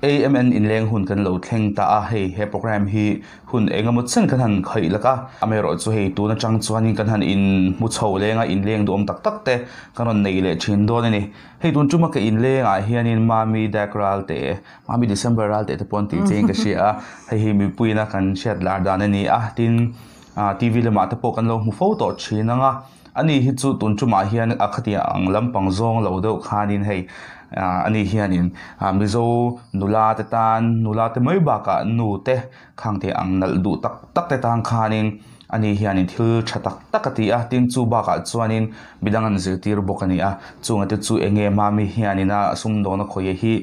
AMN in leng hun kan lo thleng ta a he program hi hun engamut sen kan han khai laka amero chu hei tu na chang chuanin kan han in mu chho lenga in leng dom tak tak te kanon nei le thin do ni hei tun chuma ka in leng a hianin mami dakral te mami december ral te pon ti cheng ka sia hei mi puina kan shet lar dan ani a tin TV le ma te po kan lo mu photo china nga ani hi chu tun chuma hian akhatia ang lampang zong lo deuh khanin hei ani hianin mizo nula te tan nula te mai ba ka nu te khangte ang nal du tak tak te tang khanin ani hianin thil thatak takati a tin chu ba ka chuanin bidangan zirtir bokani a chunga te chu enge mami hianina sum do na khoye hi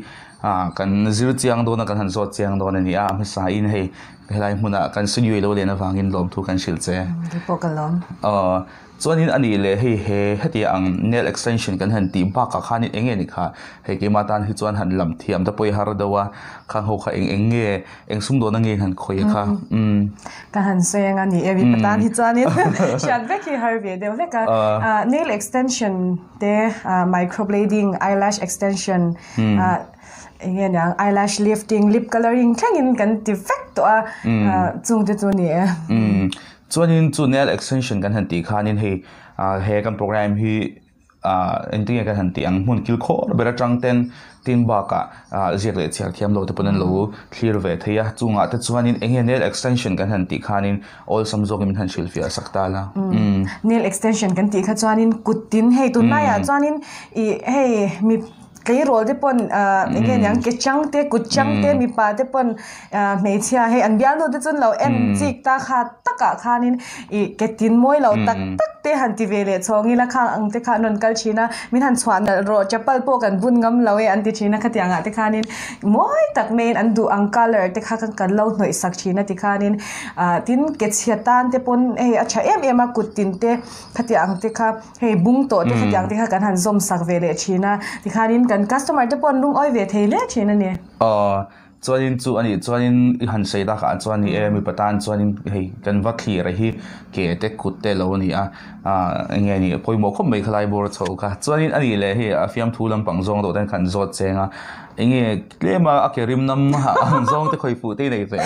kan zir chiang do na kan han zo chiang do na ni a sa in hei helai hmuna kan studio lo le na wangin lom thu kan shilche pokalom chuanin ani le he heti ang nail extension kan han ti ba ka khanin enge ni kha he ke matan hi chuan han lam thiam da poi har dawa khang ho kha enge eng sum do na nge han khoi kha ka han seng ani evi patan hi chuanin shan ve ki har ve de le ka nail extension te microblading eyelash extension enge yang eyelash lifting lip coloring thangin kan defect to chung te chu ni chuanin chu nail extension kan han ti khanin he kan program hi ending kan han ti ang mun kil kho bera tang ten tin ba ka zek le chiar thiam lo te ponan lo clear ve theya chunga te chuanin enge nail extension kan han ti khanin all samjong min han shilfia sakta la nail extension kan ti kha chuanin kutin hei tun na ya chuanin hei mi cái role thế pon cái nhang cái trăng thế cút trăng thế mi pa thế pon mấy chia hay anh biang đồ thế chun lâu em chỉ ta khá tất cả khá nên cái tin môi lâu tất tất thế hành ti về lệ cho nghĩ là khang anh thế khá non cal china mình hành xoan rồi chapel poกันbun ngắm lâu anh thế china khá tiếng thế khá nên môi tất main anh du ang color thế khá kan lâu nội sắc china thế khá nên tin cái chia tan thế pon hey acha em mà cút tin thế khá tiếng thế khá hey bung to thế khá tiếng thế khá kan hành zoom sắc về lệ china thế khá nên kan customer te pon lung oi ve thele china ne chuanin chu ani chuanin han sei da kha chuani mi patan chuanin hei kan va thli ra hi ke te kut te lo ni nge ni poimo khom mai khlai bor chho kha chuanin ani le hi afiam thulam pang zong do tan khan zot chenga enge klema akerim nam ang zong te khoi fu te nei ve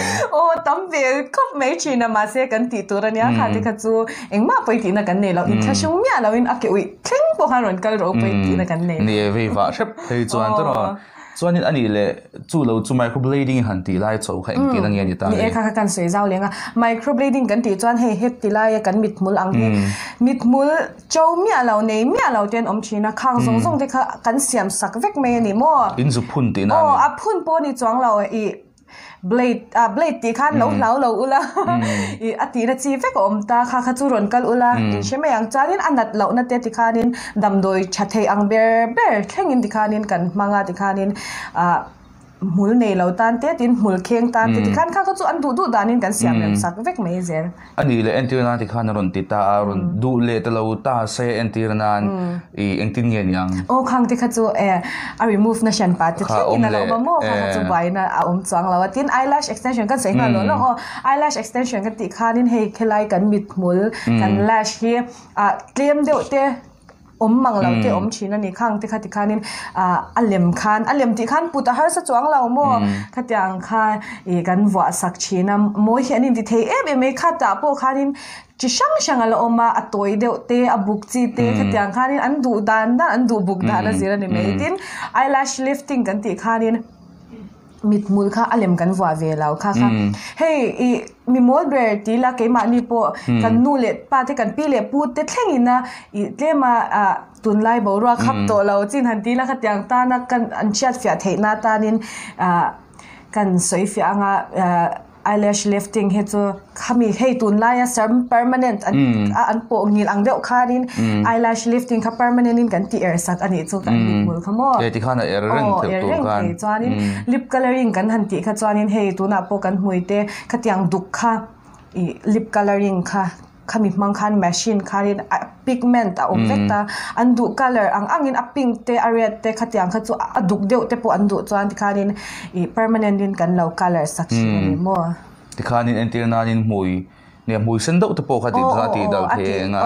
tam ve khop mai china ma se kan ti tur ania kha te kha chu engma poi ti na kan nei lo in tha shung mya lo in ake ui thleng po han ron kal ro poi ti na kan nei ni ve va shep hei chuan to ro chuanin ani le chu lo chu microblading han ti lai chho kha eng ti na nge ni ta ni kha kan sei zau lenga microblading kan ti chuan he het ti lai kan mit mul ang he mit mul chau mia lo nei mia lo ten om china khang zong zong te kha kan siam sak vek me ni mo in zu phun ti na a phun po ni chuang lo blade ti khan lo ula ati na chi vek om ta kha chu ron kal ula cheme yang chanin anat lo na te ti khanin damdoi thathei ang ber thlengin ti khanin kan manga ti khanin mul nei lo tan te tin mul kheng tan ti khan kha chu an du danin kan siam lem sak vek mai zer ani le entirna ti khan ron ti ta ron du le te lo ta se entirnan engtin ngen yang khang ti kha chu a remove na shan pa ti thlengin na lo ba mo kha chu bai na chuang lo tin eyelash extension kan sei na lo eyelash extension kan ti khanin hei khelai kan mit mul kan lash hi claim deuh te mang lo te china ni khang te khati khanin alem ti khan puta har sa chuang lo mo khatiang kha kan wa sak china mo hianin ti thei em kha ta po khanin chi shang ala oma atoi deuh te abuk chi te khatiang khanin an du dan da an du buk da na zira ni meitin eyelash lifting kan ti khanin mit mul kha alem kan wa ve law kha hey mi mol ber ti la ke ma ni po kan nu le pa te kan pi le pu te thlengina tlema tun lai bo ra khap to lo chin han ti la kha tyang ta na kan an chat fia theina ta nin kan soi fia anga eyelash lifting he chu khami hei tun lai a sam permanent an po ngil ang deuh khanin eyelash lifting kha permanent in kan ti sak ani chu kan mul khamo ti khana reng tu kan chuanin lip coloring kan han ti kha chuanin hei tuna po kan muite khatiang duk kha lip coloring kha khami mang khan machine kharin pigment vekta andu color angin a pink te a red te khatiang kha chu aduk deuh te po andu chuan khanin permanent din kan lo color section ni mo ti khanin entirnanin mui sen deuh te po khati dal the nga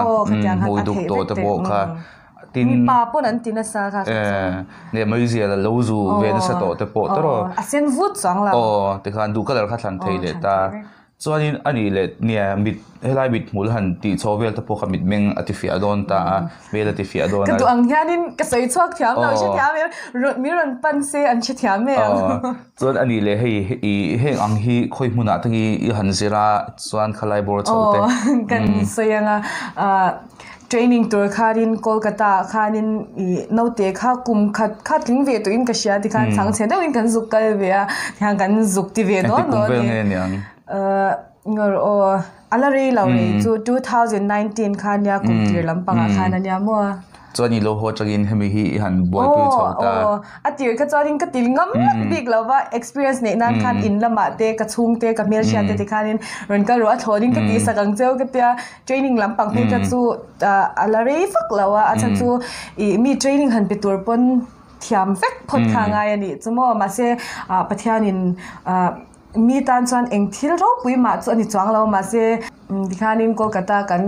mui duk to te po kha tin pa pon an tin sa kha ne mai zia la lo zu ve na sa to te po to ro a sen vut chang la te khan du color kha thlan thei le ta chuanin ani le nia mit helai mit mul han ti chovel ta po khamit meng atifi adon ta vel atifi adon ka tu ang hianin ka sei chuak thiam lo che thiam mi ron pan se an che thiam me chuan ani le hei heng ang hi khoi hmuna tangi I han zira chuan khalai bor chote kan soyanga training tour kharin Kolkata khanin note kha kum khat ling ve to in ka sia ti khan sang chen dawin kan zuk kal ve a thang kan zuk ti ve no ngor o alare laure chu 2019 khan ya kum tir lampanga khan ania mo chuan lo ho changin hemi hi han boy pi chota atir ka chuanin ka tilngam big lova experience ne nan khan in lama te ka chung te ka mel sha te khanin ron ka ro thorin ka ti sakang cheu ka tia training lampang he ka chu alare fak lawa acha chu mi training han pitur pon thiam vek phot khanga yani chumo ma se pathianin mi tan chuan eng thil ro pui ma chu ani chuang lo ma se dikhanin Kolkata kan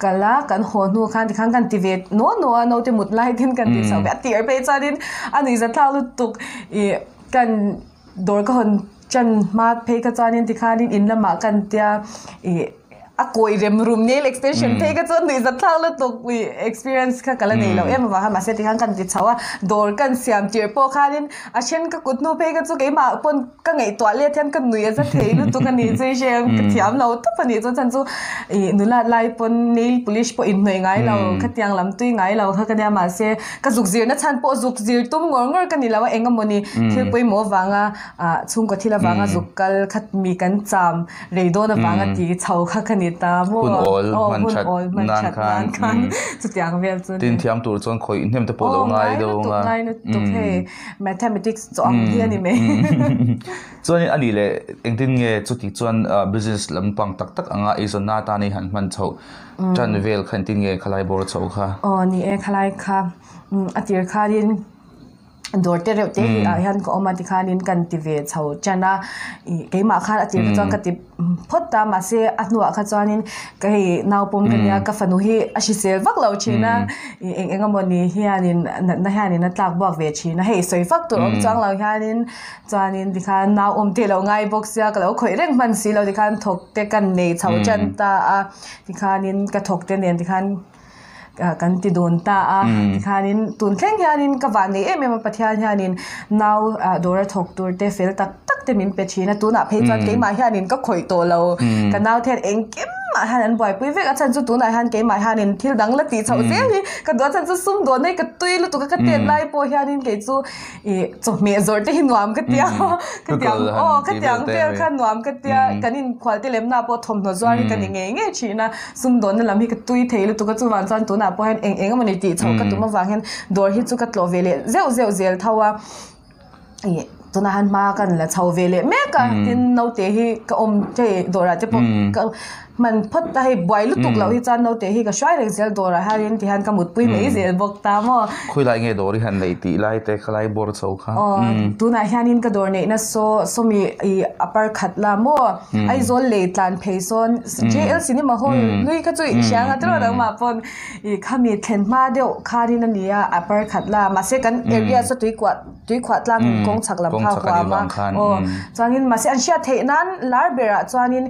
kala kan honu khan dikhan kan tivet no te mut lai din kan ti sau be ti pe chanin ani za thlau tuk kan dor ka hon chan ma pe ka chanin dikhanin in lama kan tia a koi rem room nail extension pe ka chon ni za thlau tuk we experience ka kala nei lo em wa ma se dikhan kan ti chawa dor kan siam tir po khanin a chen ka kut no pe ka chu ke ma pon ka ngei to le thian kan nui za thei lu tu kan ni che she ka thiam lo ta pani chu chan chu nula lai pon nail polish po in noi ngai lo ka tiang lam tui ngai lo kha ka nya ma se ka zuk zir na chan po zuk zir tum ngor kan ni lawa engamoni thil poi mo wanga chung ko thila wanga zukkal khat mi kan cham reido na wanga ti chau kha kan ni ta mo man chat nan khan chu tiang vel chu tin thiam tur chon khoi nem te po lo ngai do ngai na to he mathematics cho ang hi ani me chuan ani le engtin nge chuti chuan business lampang tak anga izon na ta nei han man chho chan vel khan tin nge khalai bor chho kha ni e khalai kha atir kharin dorte reute han ko omati khanin kan ti ve chho chana keima khan atir chuan ka ti photta ma se atnuwa kha chuanin kai naw pom kanya ka fanu hi ashi sel vak lo china engamoni hianin na hianin atlak bak ve china hei soi fak tur om chang lo hianin chuanin dikhan naw om te lo ngai box ya ka lo khoi reng man si lo dikhan thok te kan nei chho chan ta dikhanin ka thok te nen dikhan kan ti don ta dikhanin tun thleng hianin ka van nei em pathian hianin naw dora thok tur te fel tak te min pe china tu na phei chan ke ma hianin ka khoi to lo ka naw then eng kim ma han boy pui vek achan chu tu na han ke ma hanin thil dang la ti chau se ni ka do chan chu sum do nei ka tui lu tu ka ten lai po hianin ke chu chu me zor te hinuam ka tia ka tiang vel khan nuam ka tia kanin khwal te lem na po thom no zwari ka ni nge china sum do na lam hi ka tui thei lu tu ka chu wan chan tu na po hen eng amani ti chau ka tu ma wang hen dor hi chu ka tlo vele zeu zel thawa tuna han ma kan la chau vele me ka tin no te hi ka om te dora te po man phot ta hi boy lu tuk lo hi chan no te hi ka shwai reng zel dora harin ti han ka mut pui mei zel bok ta mo khui lai nge dori han nei ti lai te khalai bor chau kha tuna hianin ka dor nei na so mi upper khat la mo ai zol le tlan pheison JL cinema hall lui ka chu siang atro da ma pon khami thlen ma deu kharin ania upper khat la ma se kan area so tui kwat lang kong chak lam pha kwa ma chuanin ma se an sia thei nan lar bera chuanin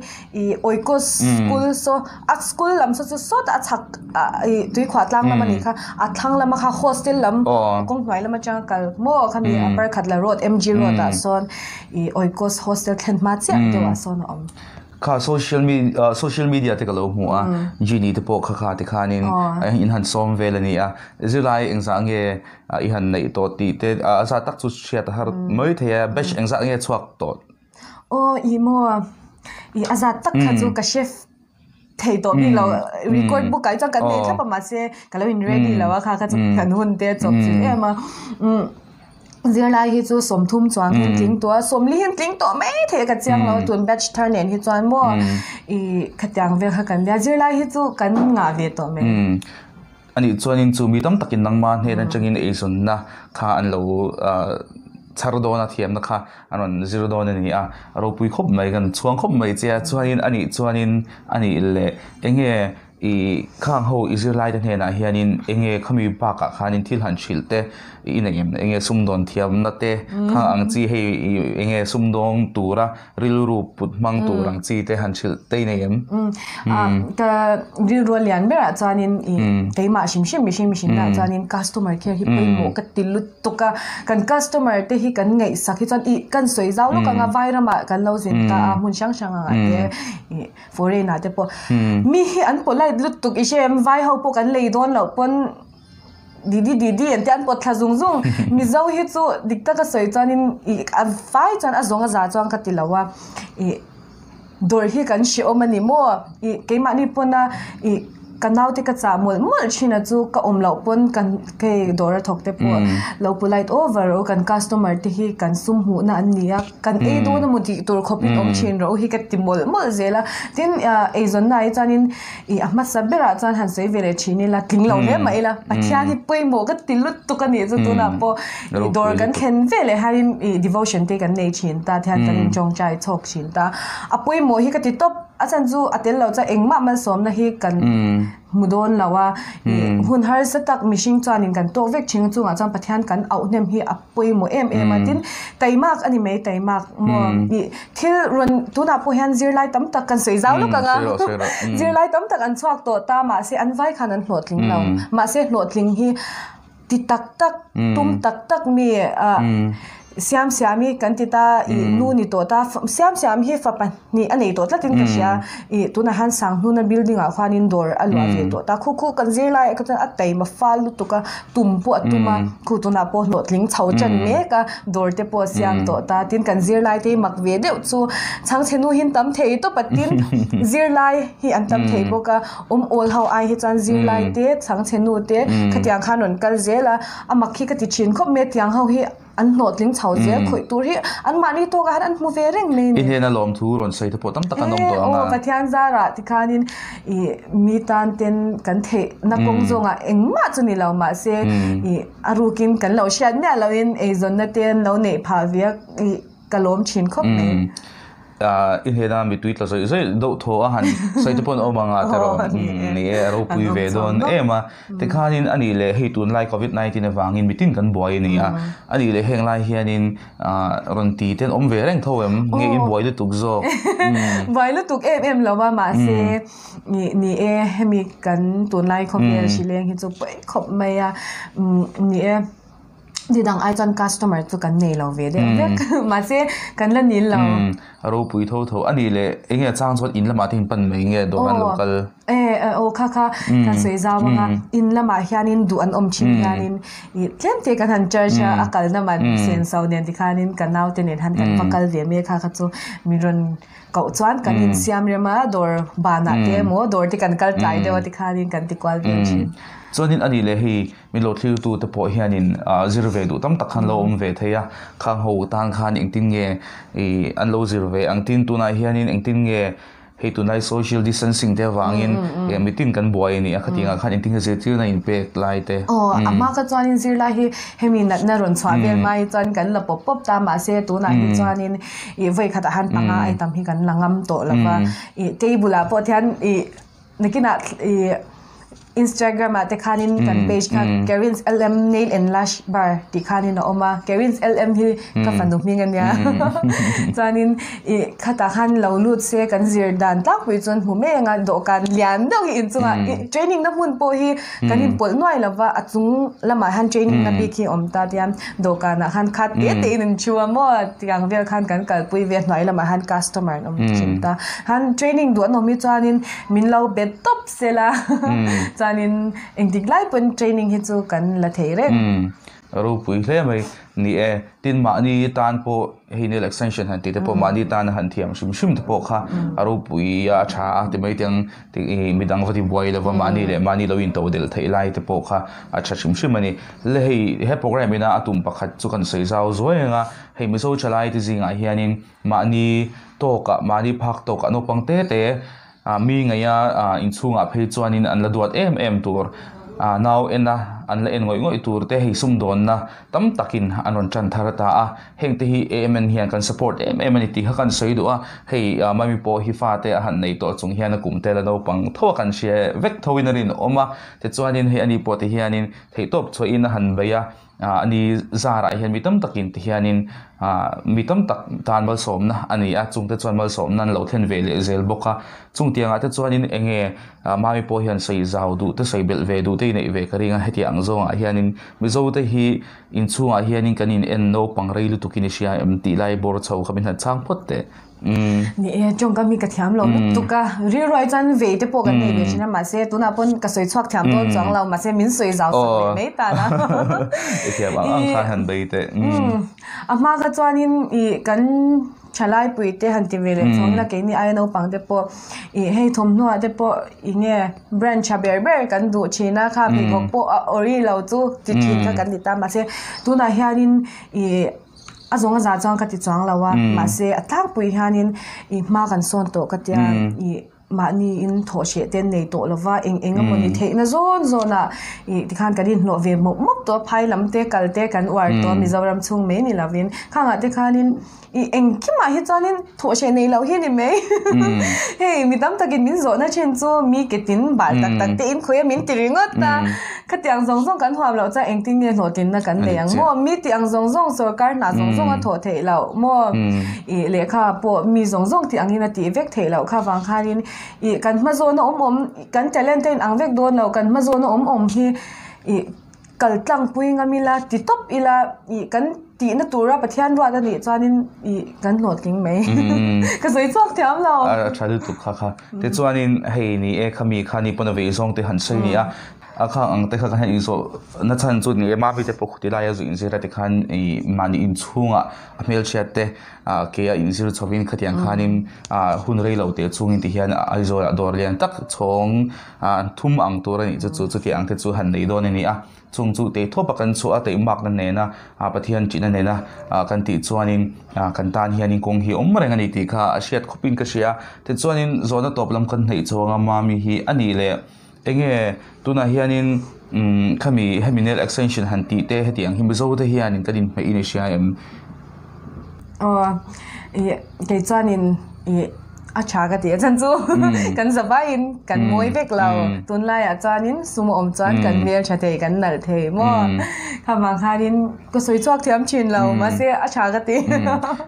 oikos school so at school lam so ta chak tui khwat lang ma ni kha athang lam kha hostel lam kong hwai lam cha kal mo khami upper khat la road MG road a son oikos hostel thlen ma che dewa son om kha social media te kalo mu a jini te po kha te khanin in han som velani a zulai engza nge I han nei to ti te asa tak chu sia ta har moi the besh engza nge chuak to i mo i azat tak kha chu ka chef thei to mi lo record book kai cha kan ne thapa ma se kalo in ready lawa kha chu kan hun te chop chi ema zir lai hi chu som thum chuang hin tling to som li hin tling to mai the ka chiang lo tun batch turn en hi chuan mo I khatyang ve kha kan ya zir lai hi chu kan nga ve to me ani chuanin chu mi tam takin nangma he ran changin eison na kha an lo chardona thiam na kha anon zero don ni a ro pui khop mai gan chuang khop mai chia chuanin ani le enge khang ho Israel den hena hianin enge khami pa ka khanin thil han chilte inengem enge sumdon thiam na te khang ang chi hei enge sumdong tura rilru putmang turang chi te han chil te inengem ka rilru lian bera chanin keima shim na chanin customer care hi poimo ka tilut tuka kan customer te hi kan ngai sakhi chan I kan soi zau lo ka nga vairama kan lo zin ta mun sang nga te foreigner te po mi hi an po lai lut tuk isem vai ho po kan lei don lo pon didi ente an pot thazung zung mi zau hi chu dikta ka soi chanin a vai chan a zonga za chang ka tilawa dor hi kan shi omani mo keima ni pona kanau te ka cha mol china chu ka omlo pon kan ke dor thok te po lo polite over o kan customer te hi kan sum hu na ania kan e do na muti tur khopi om chin ro hi ka timol mol zela tin e zon nai chanin ahmad sabera chan han sei vere chini la tinglo le mai la pathya hi poi mo ka tilut tu ka ni chu tu na po dor kan khen vele harim devotion te kan nei chin ta thyan kan chong chai chok chin ta apoi mo hi ka ti top asan chu atel lo cha engma man som na hi kan mudon lawa hun har satak mishing chanin kan to vek ching chunga chang pathian kan au nem hi apoi mo em atin taimak ani mei taimak mo thil ron tuna po hian zirlai tam tak kan sei zau lo ka nga zirlai tam tak an chuak to ta ma se an vai khan an hlotling lo ma se hlotling hi ti tak tak tum tak mi siam kan tita nu ni to ta siam hi fa pan ni ani to tlatin ka sia tuna han sang nu na building a khwanin dor alwa ve to ta khu kan zirlai ka tan atai ma fal tu ka tumpu atuma khu tuna po lotling chau chan me ka dor te po siam to ta tin kan zirlai te mak ve deu chu chang chenu hin tam thei to patin zirlai hi an tam thei bo ka ol how ai hi chan zirlai te chang chenu te khatyang khanon kal zela amakhi ka ti chin khop me tyang how hi an hlotling chau je khoi tur hi an mani to ga an mu ve reng le ni hena lom thu ron sei to po tam takan dong to anga pathian zara tikhanin mi tan ten kan the na kong zonga engma chuni lo ma se arukin kan lo shan na lo in e zon na ten lo nei pha viak kalom chin khop ne in hena mi tweet la so do tho a han sai te pon o manga tero ni ro pui ve don ema te khanin ani le hei tun lai covid 19 awangin mitin kan boy ni a ani le heng lai hianin ron ti ten om ve reng thowem nge in boy de tuk zo boy lu tuk em lo ma se ni hemi kan tun lai covid shileng hi chu pai khop mai a ni di dang ai chan customer chu kan nei lo ve de ma se kan la nil lo ro pui tho ani le enge chang chot in lama tin pan mai nge do an local o kha kan sei za wanga in lama hianin du an om chin hianin tlem te kan han church akal na man sen sau nen ti khanin kan nau te nen han kan vakal ve me kha chu miron kau chuan kan in siam rema dor bana te mo dor ti kan kal tai de ti khanin kan ti kwal ve chin chuanin ani le hi mi lo thliu tu te pawh hianin zirve du tam tak khan lo om ve theia khang ho tan khan engtin nge an lo zirve angtin tuna hianin engtin nge hei tunai social distancing te wangin mitin kan buai ni akhatinga khan engtin je tir na impact lai te ama ka chuanin zirla hi hemi na ron chwa bel mai chuan kan la pop ta ma se tuna hi chuanin voi khata han panga ai tam hi kan langam to lawa table a po thian nakina Instagram at the khanin kan page ka Karen's LM nail and lash bar ti khanin na oma Karen's LM hi ka fandom mingan ya chanin khata khan lo lut se kan zir dan tak wi chon hume nga do kan lian do hi chunga training na mun po hi kanin pol noi lawa achung lama han training na bi ki om ta tiam do kan han khat te nin chuwa mo tiang vel khan kan kal pui ve noi lama han customer om chinta han training do no mi chanin min lo bet top sela chanin engdik lai pon training hi chu kan la thei re ro pui hle mai ni tin ma ni tan po hinel extension han ti te po ma ni tan han thiam shim te po kha ro pui ya tha te mai tiang ti midang vati boy le wa ma ni lo in to del thei lai te po kha a tha shim ani le he program ina atum pakhat chu kan sei zau zoenga hei mi so chalai ti zinga hianin ma ni to ka ma ni phak to ka no pang te mi ngaya in chunga phei chuanin an la duat em tur now ena an la en ngoi tur te hi sum don na tam takin anon chan tharata a heng te hi amen hian kan support amen ti ha kan sei do a hei mami po hi fa te han nei to chung hian kum te la no pang tho kan she vek thoin rin oma te chuanin hei ani po te hianin thei top chho in han beya ani zara hian mitam takin te hianin mitam tak tan mal som na ani a chung te chuan mal som nan lo thlen ve le zel boka chung tianga te chuanin enge mami po hian sei zau du te sei bel ve du te nei ve karinga heti ang zo a hianin mizo te hi in chunga hianin kanin en no pangrei lu tukini sia mti lai bor chau khamin han chang phot te ni chong ka mi ka thiam lo tu ka ri roi chan ve te po kan nei be china ma se tu na pon ka soi chhuak thiam to chang lo ma se min soi zau so me ta na e ba ang kha han be te ama ka chuanin I kan chalai pui te han ti vele thong na ke ni ai no pang te po I hei thom no te po I nge brand cha ber kan du china kha bi ko po ori lo chu ti thin ka kan ti ta ma se tu na hianin I azong za chang ka ti chang lawa ma se atang pui hianin I ma kan son to ka tia I ma ni in tho she ten nei to lova eng amoni the na zon zona I ti khan kanin no ve mop to phai lam te kal te kan war to mizoram chung me ni lavin khanga te khanin I eng ki ma hi chanin tho she nei lo hi ni me hey mi dam takin min zo na chen chu mi ke tin bal tak te in khoya min ti ringot ta khatiang zong zong kan hwam lo cha eng tin ne no tin na kan le ang mo mi ti ang zong zong sarkar na zong zong a tho the lo mo I le kha po mi zong zong ti angina ti vek the lo kha wang khanin I kan ma zo na kan talent in ang vek don lo kan ma zo na hi I kal tlang pui ngamila ti top ila I kan ti na tura pathian wa da ni chanin I kan lot king me ka soi chok thiam lo chadu tu kha te chuanin hei ni e khami khani pona ve zong te han sei ni a akha ang te kha kan in so na chan chu ni ma bi te pokhuti la ya zu in zira te khan I mani in chunga amel chat te ke a in zir chawin khatiang khanin hun rei lo te chungin ti hian aizo dor lian tak chong thum ang tura ni chu ke ang te chu han nei don ni a chung chu te thopa kan chu a te mak na ne na pathian chi na ne na kan ti chuanin kan tan hianin kong hi omreng ani ti kha asiat khopin ka sia te chuanin zona toplam kan nei chawanga mami hi ani le enge tuna hianin khami heminel extension han ti te hetiang himzo te hianin kadin me initia ke chuanin acha ka ti chan chu kan zabain kan moi vek lau tun lai a chanin sumo om chan kan mel cha te kan nal the mo khama kharin ko soi chok thiam chin lau ma se acha ka ti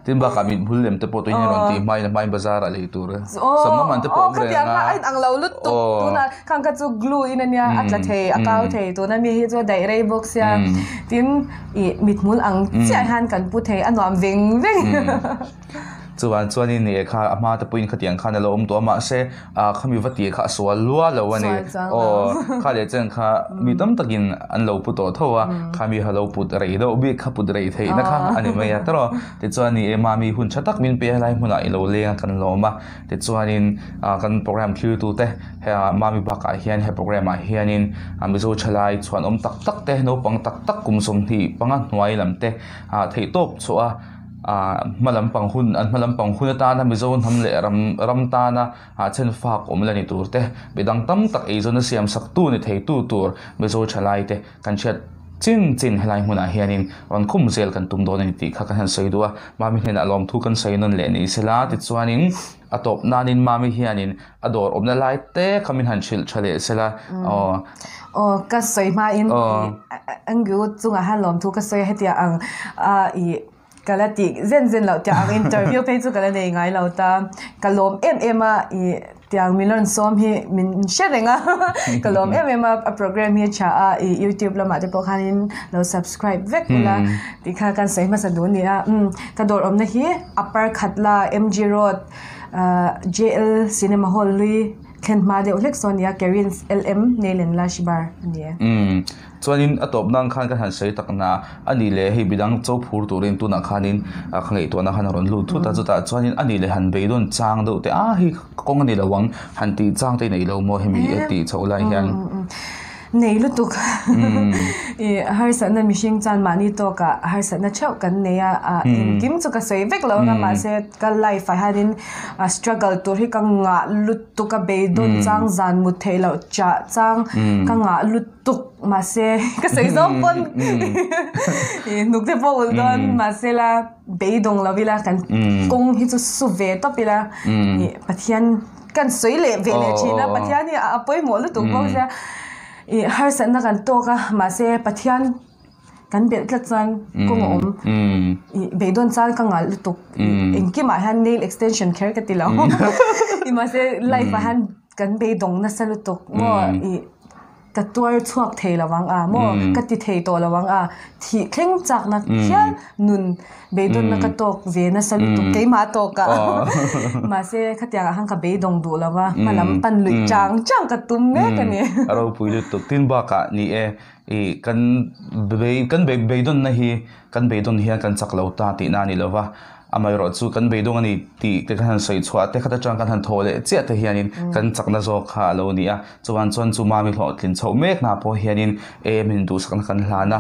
tin ba kamin bullem te po to ni ron ti mai bazar a le tur samma man te po bre nga ai ang lau lut tu na khang ka chu glue in ania atla the akau the to na mi hi chu dai rei box ya tin I mitmul ang chai han kan pu the anwam veng chuan ni kha ama te puin khatiang khan lo om to ma se khami vati kha swal lua lo ani kha le chen kha mi tam takin an lo pu to thowa khami halo put rei do bi kha put rei thei na kha ani mai ya tro te chuan ni ma mi hun chatak min pe lai huna I lo le kan lo ma te chuanin kan program thil tu te ma mi ba ka hian he program a hianin mi zo chalai chuan om tak te no pang tak kum som thi panga hnuai lam te thei top choa malam pang hun ta na mi zon ham le ram ta na chen fak om la ni tur te bidang tam tak e zon siam sak tu ni thei tu tur mi zo chalai te kan chat chin helai huna hianin ron khum zel kan tum don ni ti kha kan han sei duwa mami hena alom thu kan sei non le ni sela ti chuanin atop nanin mami hianin ador om na lai te khamin han chil chale sela ka sei ma in angu chunga halom thu ka sei hetia ang I kalati zen lo tia interview pe chu kala nei ngai lo ta kalom a I tiang milon som hi min sharinga kalom a program hi cha I YouTube la ma te pokhanin lo subscribe vek la ti kha kan sei ma sadu ni a ka dor om na hi upper khatla MG Road JL Cinema Hall lui Kent ma de Olexonia Kerins LM Nelen Lashbar ni chuanin atop nang khan kan han sei takna ani le hi bidang chau phur turin tu na khanin khangai to na han ron lu thu ta chuta chuanin ani le han beidon chang do te hi kong ani lawang han ti chang te nei lo mo hemi ti chaulai hian nei lu tuk I har sa na mishing chan mani to ka har sa na chau kan ne a in kim chu ka sei vek lo nga ma se ka life I had in struggle to hi ka nga lu tuk ka be don chang zan mu thelo cha chang ka nga lu tuk ma se ka sei zom pon nuk te po don ma se la be dong la vila kan kong hi chu su ve to pila pathian kan soi le ve le china pathian ni apoi mo lu tuk bo sa har sa na kan to ka ma se pathian kan bel tla chan kong om be don chan ka ngal lu tuk in ki ma han nail extension care ka ti lo I ma se life han kan be dong na sa lu tuk mo ka tuar chuak thei lawang mo ka ti thei to lawang thi thleng chak na khian nun be don na ka tok ve na sa lu tuk ke ma to ka ma se khatia hang ka be dong du lawa malam pan lui chang ka tum me ka ni aro pui lu tuk tin ba ka ni kan be don na hi kan be don hi kan chak lo ta ti na ni lawa amai ro chu kan be dong ani ti te kan sei chua te khata chang kan han thole che te hianin kan chakna zo kha lo ni a chuan chu ma mi hlo thlin chho mek na po hianin min du sakna kan hlana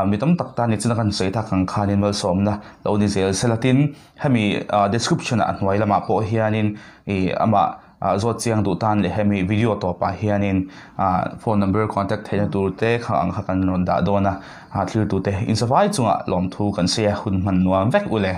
mitam takta ni chuna kan sei tha khang khanin mal somna lo ni zel selatin hemi description an hnuai lama po hianin ama zo chiang du tan le hemi video to pa hianin phone number contact thena tur te khang kha kan ron da dona thlir tu te in savai chunga lom thu kan se hun man nuam vek ule